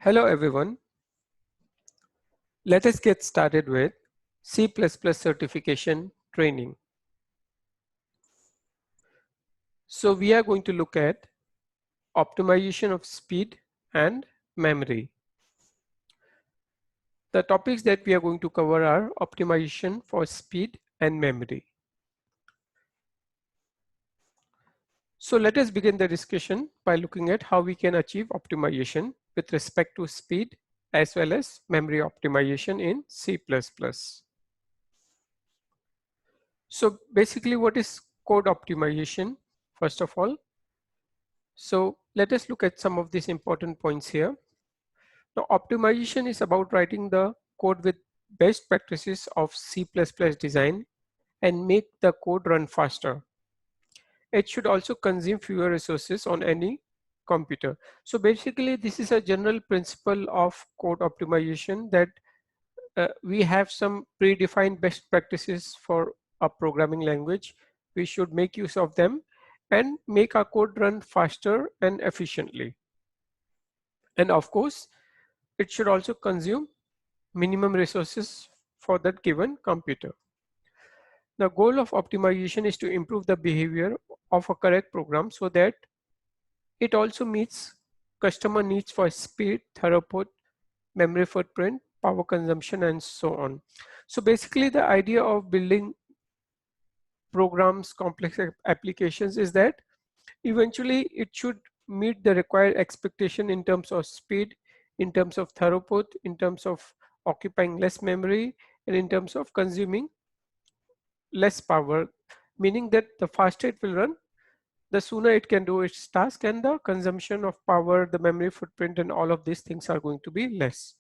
Hello everyone. Let us get started with C++ certification training. So we are going to look at optimization of speed and memory. The topics that we are going to cover are optimization for speed and memory. So let us begin the discussion by looking at how we can achieve optimization with respect to speed as well as memory optimization in C++. So basically, what is code optimization? First of all, so let us look at some of these important points here. Now, optimization is about writing the code with best practices of C++ design and make the code run faster. It should also consume fewer resources on any computer. So basically, this is a general principle of code optimization that we have some predefined best practices for a programming language. We should make use of them and make our code run faster and efficiently. And of course, it should also consume minimum resources for that given computer. The goal of optimization is to improve the behavior of a correct program so that it also meets customer needs for speed, throughput, memory footprint, power consumption, and so on. So basically, the idea of building programs, complex applications is that eventually it should meet the required expectation in terms of speed, in terms of throughput, in terms of occupying less memory, and in terms of consuming less power, meaning that the faster it will run, the sooner it can do its task, and the consumption of power, the memory footprint, and all of these things are going to be less.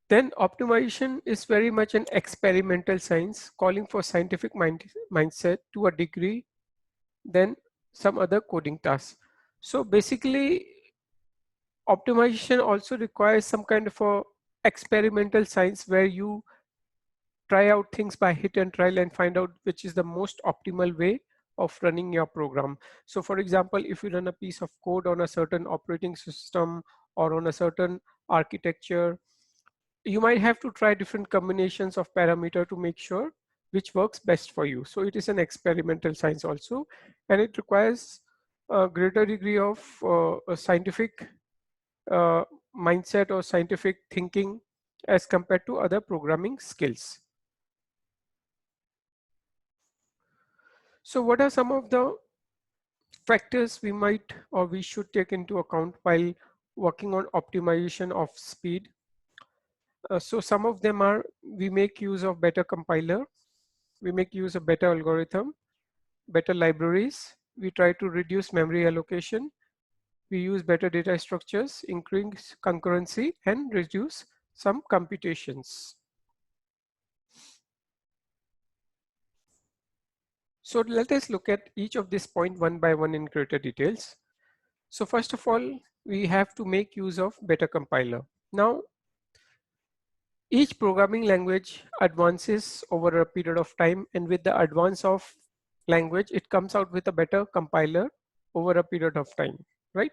Then optimization is very much an experimental science, calling for scientific mindset to a degree than some other coding tasks. So basically, optimization also requires some kind of a experimental science where you try out things by hit and trial and find out which is the most optimal way of running your program. So for example, if you run a piece of code on a certain operating system or on a certain architecture, you might have to try different combinations of parameter to make sure which works best for you. So it is an experimental science also, and it requires a greater degree of a scientific uh, mindset or scientific thinking as compared to other programming skills. So what are some of the factors we might or we should take into account while working on optimization of speed? So some of them are, we make use of better compiler, we make use of better algorithm, better libraries, we try to reduce memory allocation, we use better data structures, increase concurrency, and reduce some computations. So let us look at each of these points one by one in greater details. So first of all, we have to make use of better compiler. Now, each programming language advances over a period of time, and with the advance of language, it comes out with a better compiler over a period of time, right?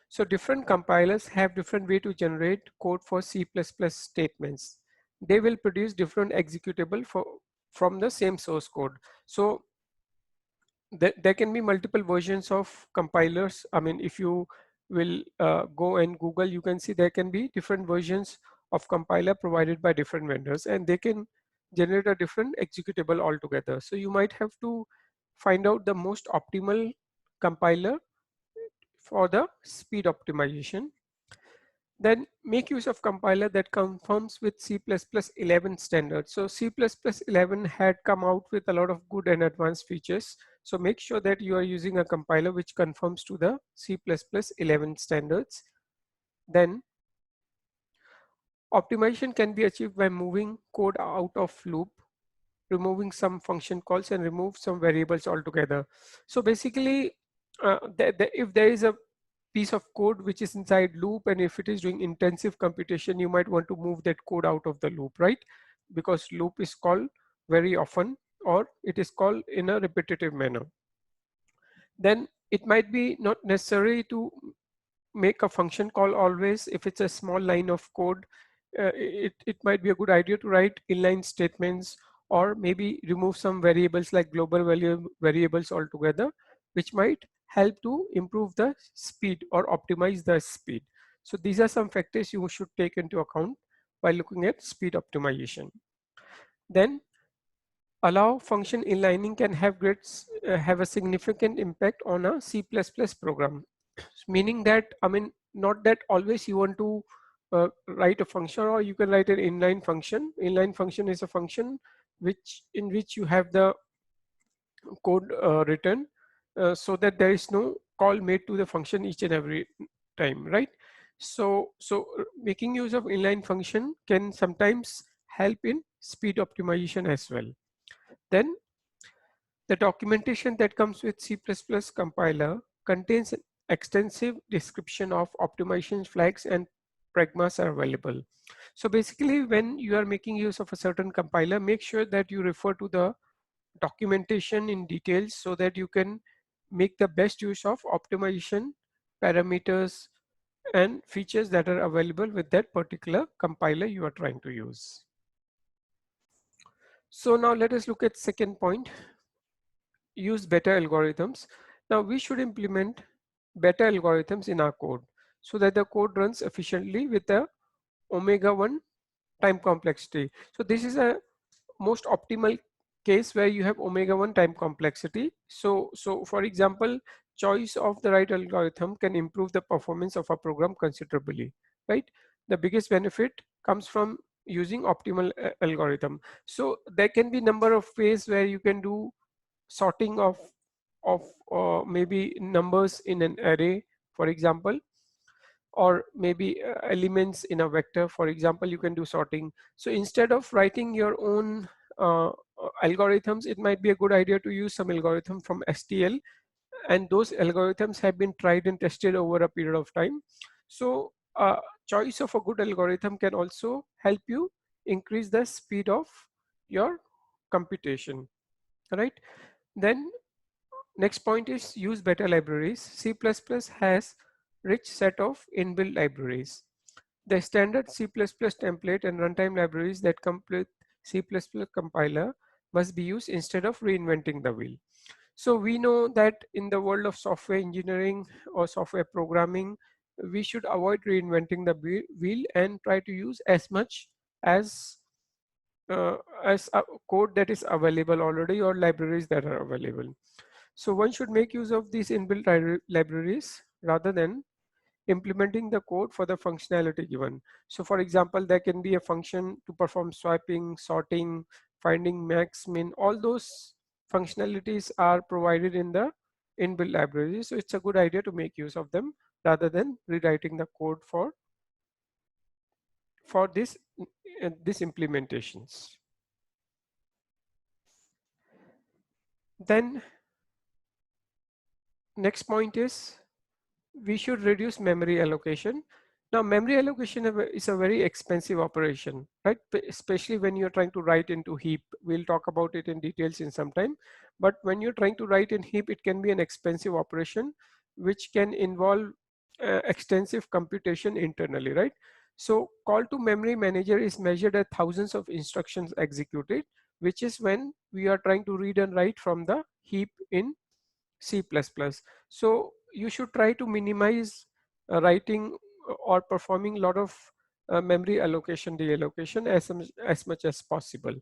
So different compilers have different way to generate code for C++ statements. They will produce different executable from the same source code. So there can be multiple versions of compilers. I mean, if you will go and Google, you can see there can be different versions of compiler provided by different vendors, and they can generate a different executable altogether. So you might have to find out the most optimal compiler for the speed optimization. Then make use of compiler that conforms with C++11 standards. So C++11 had come out with a lot of good and advanced features. So make sure that you are using a compiler which conforms to the C++11 standards. Then optimization can be achieved by moving code out of loop, removing some function calls, and remove some variables altogether. So basically, if there is a piece of code which is inside loop, and if it is doing intensive computation, you might want to move that code out of the loop, right? Because loop is called very often, or it is called in a repetitive manner. Then it might be not necessary to make a function call always. If it's a small line of code, it might be a good idea to write inline statements, or maybe remove some variables like global value variables altogether, which might help to improve the speed or optimize the speed. So these are some factors you should take into account while looking at speed optimization. Then allow function inlining can have a significant impact on a C++ program. Meaning that, I mean, not that always you want to write a function, or you can write an inline function. Inline function is a function in which you have the code written so that there is no call made to the function each and every time, right? So making use of inline function can sometimes help in speed optimization as well. Then the documentation that comes with C++ compiler contains an extensive description of optimization flags and pragmas are available. So basically, when you are making use of a certain compiler, make sure that you refer to the documentation in details so that you can make the best use of optimization parameters and features that are available with that particular compiler you are trying to use. So now let us look at second point, use better algorithms. Now we should implement better algorithms in our code so that the code runs efficiently with the omega 1 time complexity. So this is a most optimal case where you have omega 1 time complexity. So for example, choice of the right algorithm can improve the performance of a program considerably, right? The biggest benefit comes from using optimal algorithm. So there can be number of ways where you can do sorting of maybe numbers in an array, for example, or maybe elements in a vector. For example, you can do sorting. So instead of writing your own algorithms, it might be a good idea to use some algorithm from STL, and those algorithms have been tried and tested over a period of time. So choice of a good algorithm can also help you increase the speed of your computation, right? Then next point is use better libraries. C++ has rich set of inbuilt libraries. The standard C++ template and runtime libraries that come with C++ compiler must be used instead of reinventing the wheel. So we know that in the world of software engineering or software programming, we should avoid reinventing the wheel and try to use as much as uh, code that is available already or libraries that are available. So one should make use of these inbuilt libraries rather than implementing the code for the functionality given. So for example, there can be a function to perform swiping, sorting, finding max, min, all those functionalities are provided in the inbuilt libraries. So it's a good idea to make use of them rather than rewriting the code for this implementations. Then next point is we should reduce memory allocation. Now, memory allocation is a very expensive operation, right? Especially when you're trying to write into heap. We'll talk about it in details in some time. But when you're trying to write in heap, it can be an expensive operation, which can involve extensive computation internally, right? So call to memory manager is measured at thousands of instructions executed, which is when we are trying to read and write from the heap in C++. So you should try to minimize writing or performing a lot of memory allocation, deallocation as much as possible.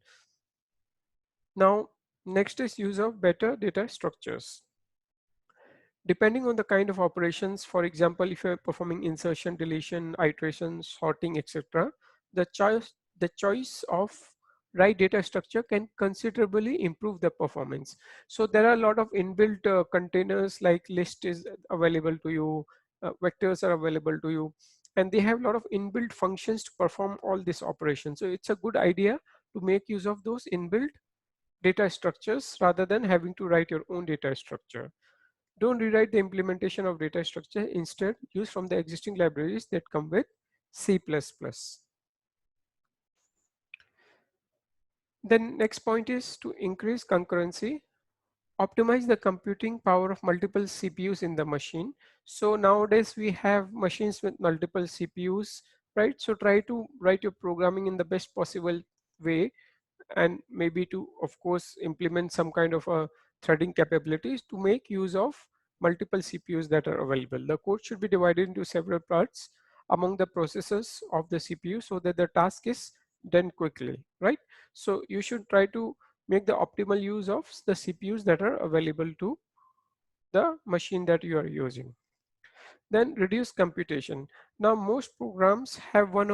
Now, next is use of better data structures. Depending on the kind of operations, for example, if you're performing insertion, deletion, iteration, sorting, etc., the choice of right data structure can considerably improve the performance. So there are a lot of inbuilt containers like list is available to you, vectors are available to you, and they have a lot of inbuilt functions to perform all these operations. So it's a good idea to make use of those inbuilt data structures rather than having to write your own data structure. Don't rewrite the implementation of data structure. Instead, use from the existing libraries that come with C++. Then next point is to increase concurrency. Optimize the computing power of multiple CPUs in the machine. So nowadays we have machines with multiple CPUs, right? So try to write your programming in the best possible way, and maybe to of course implement some kind of a threading capabilities to make use of multiple CPUs that are available. The code should be divided into several parts among the processors of the CPU so that the task is done quickly, right? So you should try to make the optimal use of the CPUs that are available to the machine that you are using. Then reduce computation. Now most programs have one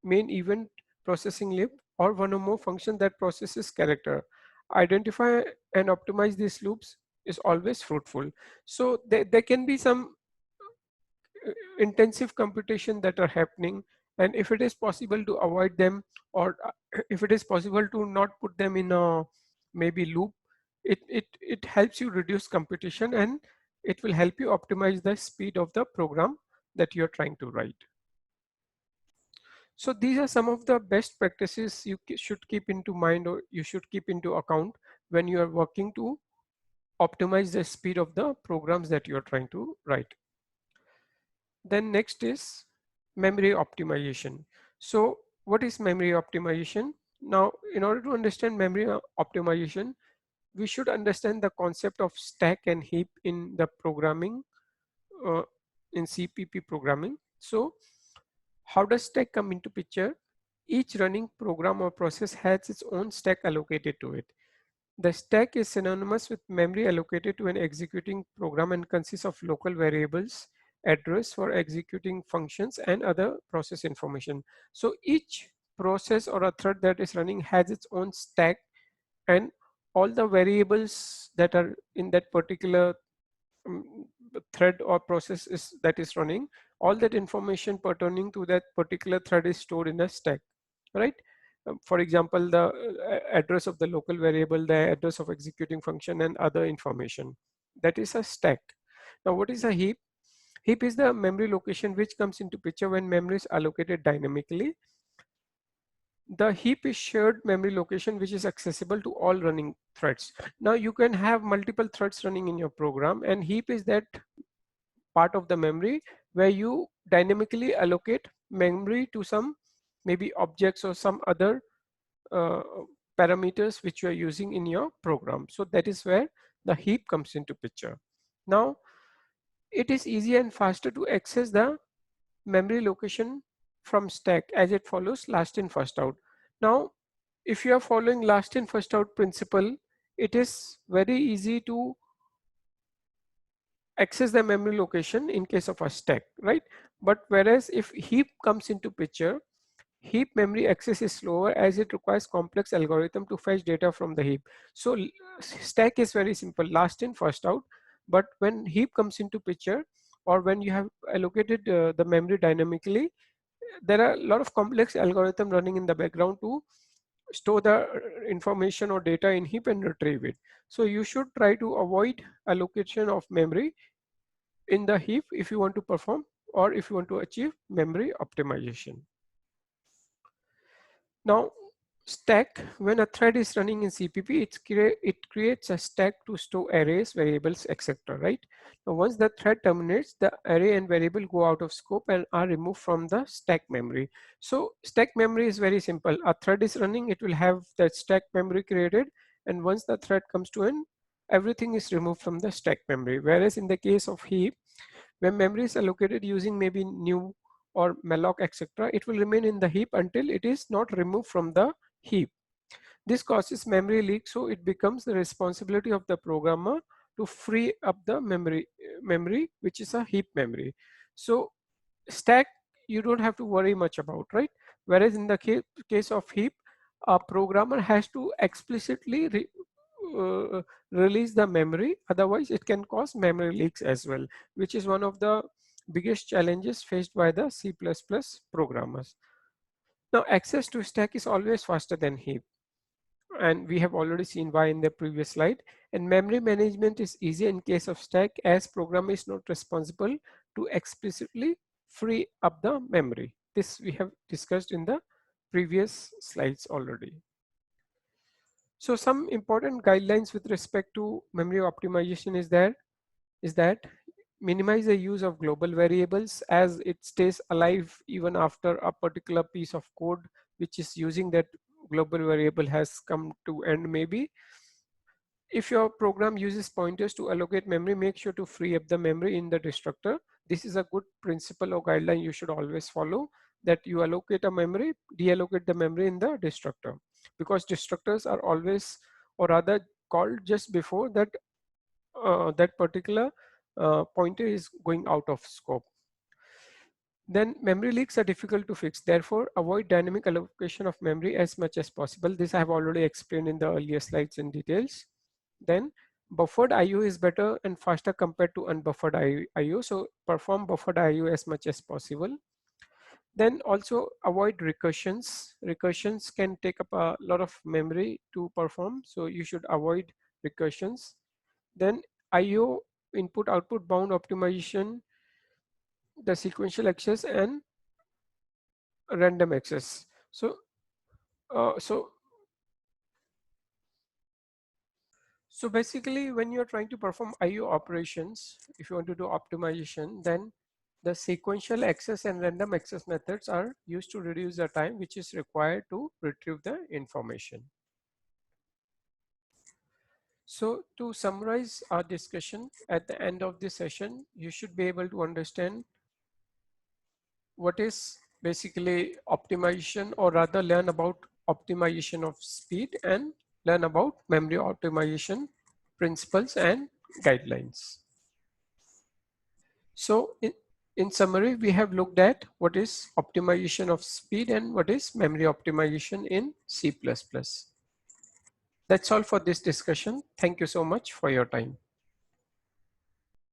main event processing loop or one or more function that processes character. Identify and optimize these loops is always fruitful. So there can be some intensive computation that are happening, and if it is possible to avoid them, or if it is possible to not put them in a maybe loop, it helps you reduce computation, and it will help you optimize the speed of the program that you're trying to write. So these are some of the best practices you should keep into mind, or you should keep into account when you are working to optimize the speed of the programs that you're trying to write. Then next is memory optimization. So what is memory optimization? Now, in order to understand memory optimization, we should understand the concept of stack and heap in the programming, uh, in CPP programming. So how does stack come into picture? Each running program or process has its own stack allocated to it. The stack is synonymous with memory allocated to an executing program and consists of local variables, address for executing functions, and other process information. So each process or a thread that is running has its own stack, and all the variables that are in that particular um, thread or process that is running, all that information pertaining to that particular thread is stored in a stack, right? For example, the address of the local variable, the address of executing function, and other information. That is a stack. Now, what is a heap? Heap is the memory location which comes into picture when memory is allocated dynamically. The heap is shared memory location which is accessible to all running threads. Now you can have multiple threads running in your program, and heap is that part of the memory where you dynamically allocate memory to some maybe objects or some other uh, parameters which you are using in your program. So that is where the heap comes into picture. Now it is easier and faster to access the memory location from stack as it follows last in first out. Now if you are following last in first out principle, it is very easy to access the memory location in case of a stack, right? But whereas if heap comes into picture, heap memory access is slower as it requires complex algorithm to fetch data from the heap. So stack is very simple, last in first out. But when heap comes into picture, or when you have allocated the memory dynamically, there are a lot of complex algorithm running in the background to store the information or data in heap and retrieve it. So you should try to avoid allocation of memory in the heap if you want to perform, or if you want to achieve memory optimization. Now stack, when a thread is running in CPP, it creates a stack to store arrays, variables, etc. Right? Now once the thread terminates, the array and variable go out of scope and are removed from the stack memory. So stack memory is very simple. A thread is running, it will have that stack memory created, and once the thread comes to an, everything is removed from the stack memory. Whereas in the case of heap, when memory is allocated using maybe new or malloc, etc., it will remain in the heap until it is not removed from the heap. This causes memory leak, so it becomes the responsibility of the programmer to free up the memory which is a heap memory. So stack you don't have to worry much about, right? Whereas in the case of heap, a programmer has to explicitly release the memory, otherwise it can cause memory leaks as well, which is one of the biggest challenges faced by the C++ programmers. Now access to stack is always faster than heap, and we have already seen why in the previous slide. And memory management is easier in case of stack, as program is not responsible to explicitly free up the memory. This we have discussed in the previous slides already. So some important guidelines with respect to memory optimization is that minimize the use of global variables as it stays alive even after a particular piece of code which is using that global variable has come to end maybe. If your program uses pointers to allocate memory, make sure to free up the memory in the destructor. This is a good principle or guideline you should always follow, that you allocate a memory, deallocate the memory in the destructor, because destructors are always, or rather called just before that that particular pointer is going out of scope. Then memory leaks are difficult to fix. Therefore, avoid dynamic allocation of memory as much as possible. This I have already explained in the earlier slides in details. Then buffered IO is better and faster compared to unbuffered IO. So perform buffered IO as much as possible. Then also avoid recursions. Recursions can take up a lot of memory to perform. So you should avoid recursions. Then IO input output bound optimization, the sequential access and random access. So, uh, so, so basically when you're trying to perform IO operations, if you want to do optimization, then the sequential access and random access methods are used to reduce the time which is required to retrieve the information. So to summarize our discussion at the end of this session, you should be able to understand what is basically optimization, or rather learn about optimization of speed and learn about memory optimization principles and guidelines. So in summary, we have looked at what is optimization of speed and what is memory optimization in C++. That's all for this discussion. Thank you so much for your time.